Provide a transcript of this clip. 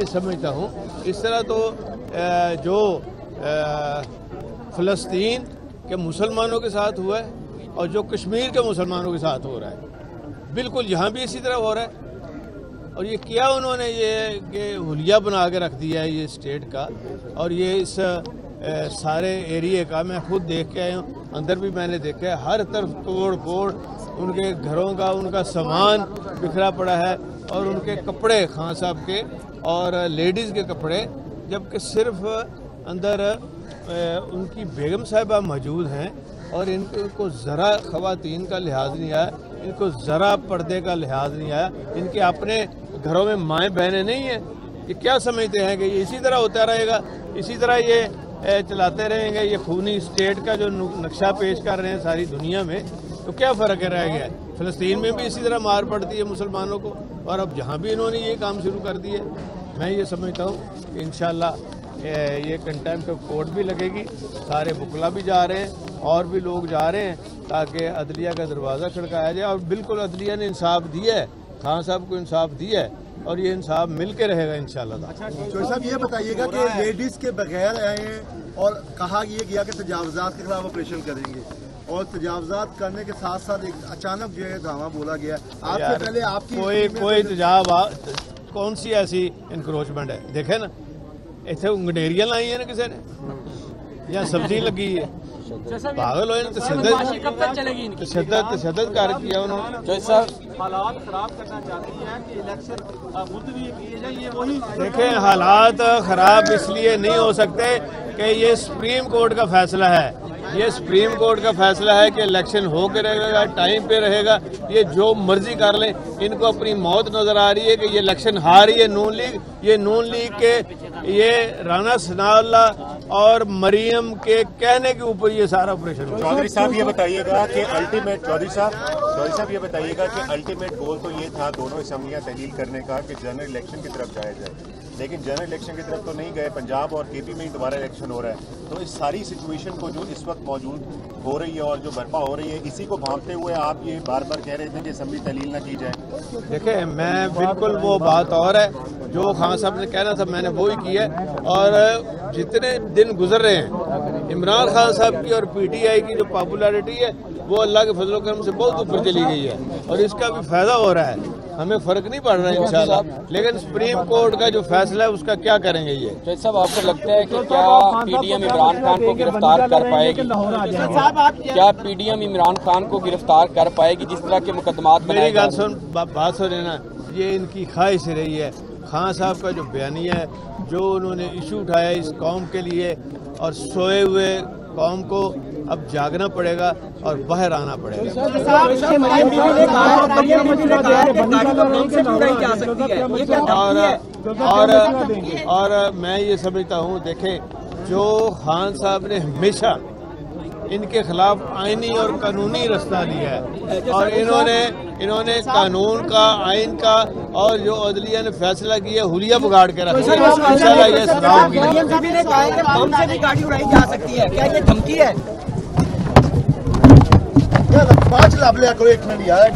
ये समझता हूँ इस तरह तो जो फ़लस्तीन के मुसलमानों के साथ हुआ है और जो कश्मीर के मुसलमानों के साथ हो रहा है, बिल्कुल यहाँ भी इसी तरह हो रहा है। और ये किया उन्होंने ये हुलिया बना के रख दिया है ये स्टेट का, और ये इस सारे एरिए का मैं खुद देख के आया हूँ, अंदर भी मैंने देखा है, हर तरफ तोड़ फोड़, उनके घरों का उनका सामान बिखरा पड़ा है और उनके कपड़े खान साहब के और लेडीज़ के कपड़े, जबकि सिर्फ अंदर उनकी बेगम साहिबा मौजूद हैं और इनको ज़रा ख़वातीन का लिहाज नहीं आया, इनको ज़रा पर्दे का लिहाज नहीं आया, इनके अपने घरों में माएँ बहनें नहीं हैं। ये क्या समझते हैं कि ये इसी तरह होता रहेगा, इसी तरह ये चलाते रहेंगे, ये खूनी स्टेट का जो नक्शा पेश कर रहे हैं सारी दुनिया में, तो क्या फ़र्क रह गया है? फ़लस्तीन में भी इसी तरह मार पड़ती है मुसलमानों को, और अब जहाँ भी इन्होंने ये काम शुरू कर दिए, मैं ये समझता हूँ कि इंशाअल्लाह ये कंटेम्प्ट ऑफ कोर्ट भी लगेगी, सारे बुकला भी जा रहे हैं और भी लोग जा रहे हैं, ताकि अदलिया का दरवाज़ा खड़काया जाए। और बिल्कुल अदलिया ने इंसाफ दिया है, खान साहब को इंसाफ दिया है, और ये इंसाफ मिल के रहेगा इंशाअल्लाह। अच्छा साहब, ये बताइएगा कि लेडीज़ के बगैर आए हैं और कहा यह गया कि तजावज़ात के खिलाफ ऑपरेशन करेंगे, और तजावज़ात करने के साथ साथ एक अचानक जो है धावा बोला गया। आपसे पहले आपकी कोई तजाव कौन सी ऐसी इंक्रोचमेंट है? देखे ना, इतने गंडेरियां लाई है ना किसी ने, या सब्जी लगी है, पागल हो तशद्दुद कर किया उन्होंने। हालात खराब करना चाहती हैं कि इलेक्शन मुलतवी किए जाए, ये वही। देखें, हालात खराब इसलिए नहीं हो सकते कि ये सुप्रीम कोर्ट का फैसला है, ये सुप्रीम कोर्ट का फैसला है कि इलेक्शन हो के रहेगा, टाइम पे रहेगा, ये जो मर्जी कर लें। इनको अपनी मौत नजर आ रही है कि ये इलेक्शन हार रही है नून लीग, ये नून लीग के ये राना सनाउल्लाह और मरियम के कहने के ऊपर ये सारा ऑपरेशन। चौधरी साहब ये बताइएगा कि अल्टीमेट चौधरी साहब ये बताइएगा कि अल्टीमेट गोल तो ये था दोनों असम्बलियां तहलील करने का कि जनरल इलेक्शन की तरफ जाया जाए, लेकिन जनरल इलेक्शन की तरफ तो नहीं गए। पंजाब और केपी में दोबारा इलेक्शन हो रहा है, तो इस सारी सिचुएशन को जो इस वक्त मौजूद हो रही है और जो बर्पा हो रही है, इसी को भांपते हुए आप ये बार बार कह रहे थे कि असम्बली तहलील ना की जाए। देखें, मैं बिल्कुल वो बात और है जो खान साहब ने कहना था, मैंने वो ही किया। और जितने दिन गुजर रहे हैं, इमरान खान साहब की और पीटीआई की जो पॉपुलैरिटी है वो अल्लाह के फजल करम से बहुत ऊपर चली गई है, और इसका भी फायदा हो रहा है, हमें फर्क नहीं पड़ रहा है इंशाल्लाह। लेकिन सुप्रीम कोर्ट का जो फैसला है उसका क्या करेंगे ये? जज साहब, आपको लगता है कि क्या पीडीएम इमरान खान को गिरफ्तार कर पाएगी? क्या पीडीएम इमरान खान को गिरफ्तार कर पाएगी जिस तरह के मुकदमात? मेरी बात सुन ना, ये इनकी ख्वाहिश रही है। खान साहब का जो बयानिया है, जो उन्होंने इशू उठाया इस कौम के लिए, और सोए हुए कौम को अब जागना पड़ेगा और बाहर आना पड़ेगा। और मैं ये समझता हूँ, देखें, जो खान साहब ने हमेशा इनके खिलाफ आईनी और कानूनी रास्ता लिया है, और इन्होंने कानून का, आइन का, और जो अदलिया ने फैसला किया हुलिया बिगाड़ के रखा है। इंशाल्लाह ये सुधार होगी। बम से भी गाड़ी उड़ाई जा सकती है, क्या ये धमकी है? 5 लाख करो, 1 मिनट यार।